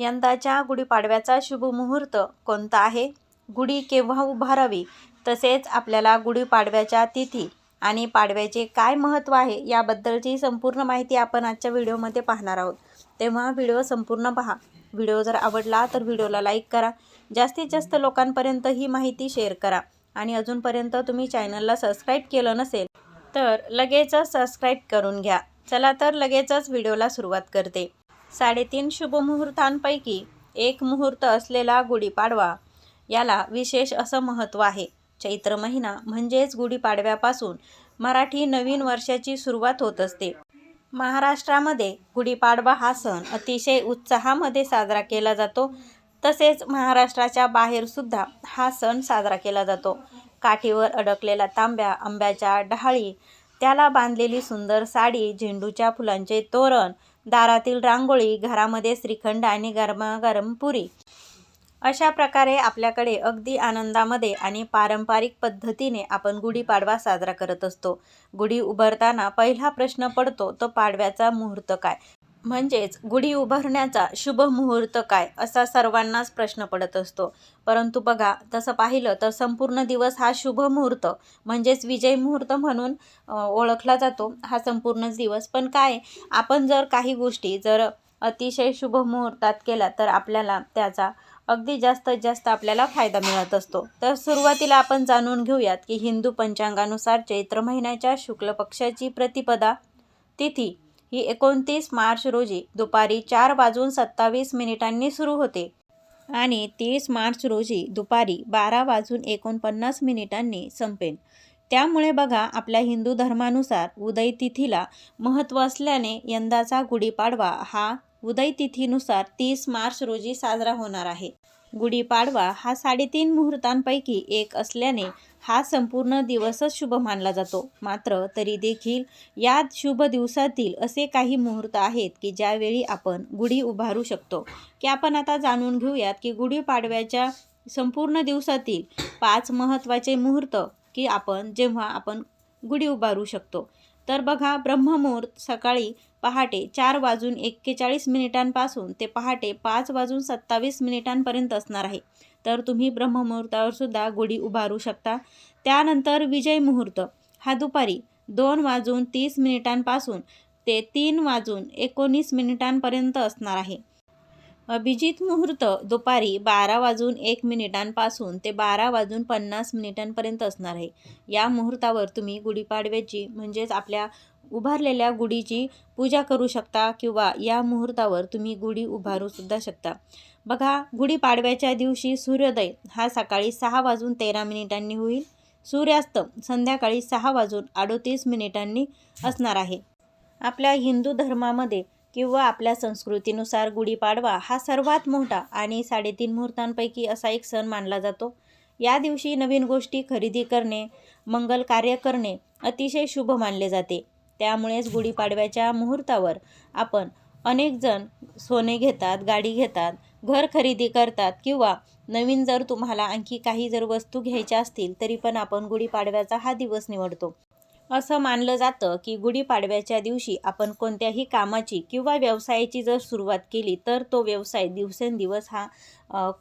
यंदाच्या गुढीपाडव्याचा शुभ मुहूर्त कोणता आहे, गुढी केव्हा उभारावी, तसेच आपल्याला गुढीपाडव्याच्या तिथी आणि पाडव्याचे काय महत्त्व आहे याबद्दलची संपूर्ण माहिती आपण आजच्या व्हिडिओमध्ये पाहणार आहोत। तेव्हा व्हिडिओ संपूर्ण पहा। व्हिडिओ जर आवडला तर व्हिडिओला लाईक करा, जास्तीत जास्त लोकांपर्यंत ही माहिती शेअर करा आणि अजूनपर्यंत तुम्ही चॅनलला सबस्क्राईब केलं नसेल तर लगेचच सबस्क्राईब करून घ्या। चला तर लगेचच व्हिडिओला सुरुवात करते। 3.5 शुभ मुहूर्तांपैकी एक मुहूर्त असलेला गुढीपाडवा याला विशेष असं महत्त्व आहे। चैत्र महिना म्हणजेच गुढीपाडव्यापासून मराठी नवीन वर्षाची सुरुवात होत असते। महाराष्ट्रामध्ये गुढीपाडवा हा सण अतिशय उत्साहामध्ये साजरा केला जातो। तसेच महाराष्ट्राच्या बाहेर सुद्धा हा सण साजरा केला जातो। काठीवर अडकलेला तांब्या, आंब्याच्या डहाळी, त्याला बांधलेली सुंदर साडी, झेंडूच्या फुलांचे तोरण, दारातील रांगोळी, घरामध्ये श्रीखंड आणि गरमागरम पुरी, अशा प्रकारे आपल्याकडे अगदी आनंदामध्ये आणि पारंपरिक पद्धतीने आपण गुढीपाडवा साजरा करत असतो। गुढी उभारताना पहिला प्रश्न पडतो तो पाडव्याचा मुहूर्त काय, म्हणजेच गुढी उभारण्याचा शुभ मुहूर्त काय, असा सर्वांनाच प्रश्न पडत असतो। परंतु बघा, तसं पाहिलं तर संपूर्ण दिवस हा शुभ मुहूर्त म्हणजेच विजय मुहूर्त म्हणून ओळखला जातो हा संपूर्ण दिवस। पण काय, आपण जर काही गोष्टी जर अतिशय शुभ मुहूर्तात केला तर आपल्याला त्याचा अगदी जास्तीत जास्त आपल्याला फायदा मिळत असतो। तर सुरुवातीला आपण जाणून घेऊयात की हिंदू पंचांगानुसार चैत्र महिन्याच्या शुक्ल पक्षाची प्रतिपदा तिथी ही 29 मार्च रोजी दुपारी 4:27 सुरू होते आणि 30 मार्च रोजी दुपारी 12:49 संपेल। त्यामुळे बघा, आपल्या हिंदू धर्मानुसार उदय तिथीला महत्त्व असल्याने यंदाचा गुढीपाडवा हा उदय तिथीनुसार 30 मार्च रोजी साजरा होणार आहे। गुढीपाडवा हा 3.5 मुहूर्तांपैकी एक असल्याने हा संपूर्ण दिवसच शुभ मानला जातो। मात्र तरी देखील या शुभ दिवसातील असे काही मुहूर्त आहेत की ज्यावेळी आपण गुढी उभारू शकतो। की आपण आता जाणून घेऊयात की गुढीपाडव्याच्या संपूर्ण दिवसातील 5 महत्त्वाचे मुहूर्त की जेव्हा आपण गुढी उभारू शकतो। तर बघा, ब्रह्ममुहूर्त सकाळी पहाटे 4:41 पासून ते पहाटे 5:27 पर्यंत असणार आहे। तर तुम्ही ब्रह्ममुहूर्तावर सुद्धा गुढी उभारू शकता। त्यानंतर विजय मुहूर्त हा दुपारी 2:30 पासून ते 3:19 पर्यंत असणार आहे। अभिजित मुहूर्त दुपारी 12:01 पासून ते 12:50 पर्यंत असणार आहे। या मुहूर्तावर तुम्ही गुढीपाडव्याची म्हणजेच आपल्या उभारलेल्या गुढीची पूजा करू शकता किंवा या मुहूर्तावर तुम्ही गुढी उभारू सुद्धा शकता। बघा, गुढीपाडव्याच्या दिवशी सूर्योदय हा सकाळी 6:13 होईल, सूर्यास्त संध्याकाळी 6:38 असणार आहे। आपल्या हिंदू धर्मामध्ये किंवा आपल्या संस्कृतीनुसार गुढीपाडवा हा सर्वात मोठा आणि 3.5 मुहूर्तांपैकी असा एक सण मानला जातो। या दिवशी नवीन गोष्टी खरेदी करणे, मंगल कार्य करणे अतिशय शुभ मानले जाते। त्यामुळेच गुढीपाडव्याच्या मुहूर्तावर आपण अनेक जण सोने घेतात, गाडी घेतात, घर खरेदी करतात किंवा नवीन जर तुम्हाला आणखी काही जर वस्तू घ्यायच्या असतील तरी पण आपण गुढीपाडव्याचा हा दिवस निवडतो। असं मानलं जातं की गुढीपाडव्याच्या दिवशी आपण कोणत्याही कामाची किंवा व्यवसायाची जर सुरुवात केली तर तो व्यवसाय दिवसेंदिवस हा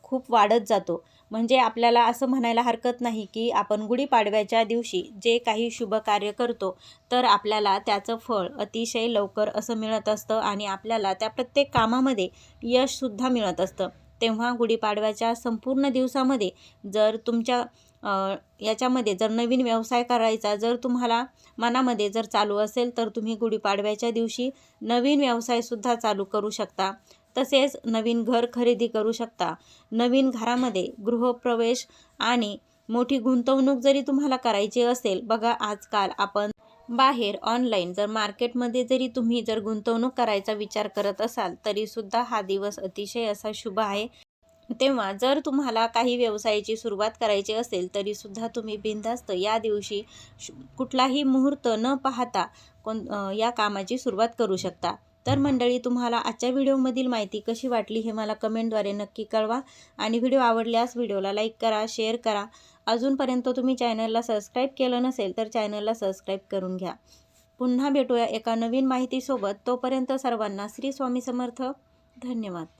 खूप वाढत जातो। म्हणजे आपल्याला असं म्हणायला हरकत नाही की आपण गुढीपाडव्याच्या दिवशी जे काही शुभ कार्य करतो तर आपल्याला त्याचं फळ अतिशय लवकर असं मिळत असतं आणि आपल्याला त्या प्रत्येक कामामध्ये यशसुद्धा मिळत असतं। तेव्हा गुढीपाडव्याच्या संपूर्ण दिवसामध्ये जर तुमच्या याच्यामध्ये जर नवीन व्यवसाय करायचा जर तुम्हाला मनामध्ये जर चालू असेल तर तुम्ही गुढीपाडव्याच्या दिवशी नवीन व्यवसायसुद्धा चालू करू शकता। तसेच नवीन घर खरेदी करू शकता। नवीन घरामध्ये गृहप्रवेश आणि मोठी गुंतवणूक जरी तुम्हाला करायची असेल, बघा आजकाल आपण बाहेर ऑनलाईन जर मार्केटमध्ये जरी तुम्ही जर गुंतवणूक करायचा विचार करत असाल तरीसुद्धा हा दिवस अतिशय असा शुभ आहे। तेव्हा जर तुम्हाला काही व्यवसायाची सुरुवात करायची असेल तरीसुद्धा तुम्ही बिनधास्त या दिवशी कुठलाही मुहूर्त न पाहता या कामाची सुरुवात करू शकता। तर मंडळी, तुम्हाला आजच्या व्हिडिओमधील माहिती कशी वाटली हे मला कमेंटद्वारे नक्की कळवा आणि व्हिडिओ आवडल्यास व्हिडिओला लाईक करा, शेअर करा। अजूनपर्यंत तुम्ही चॅनलला सबस्क्राईब केलं नसेल तर चॅनलला सबस्क्राईब करून घ्या। पुन्हा भेटूया एका नवीन माहितीसोबत। तोपर्यंत सर्वांना श्री स्वामी समर्थ। धन्यवाद।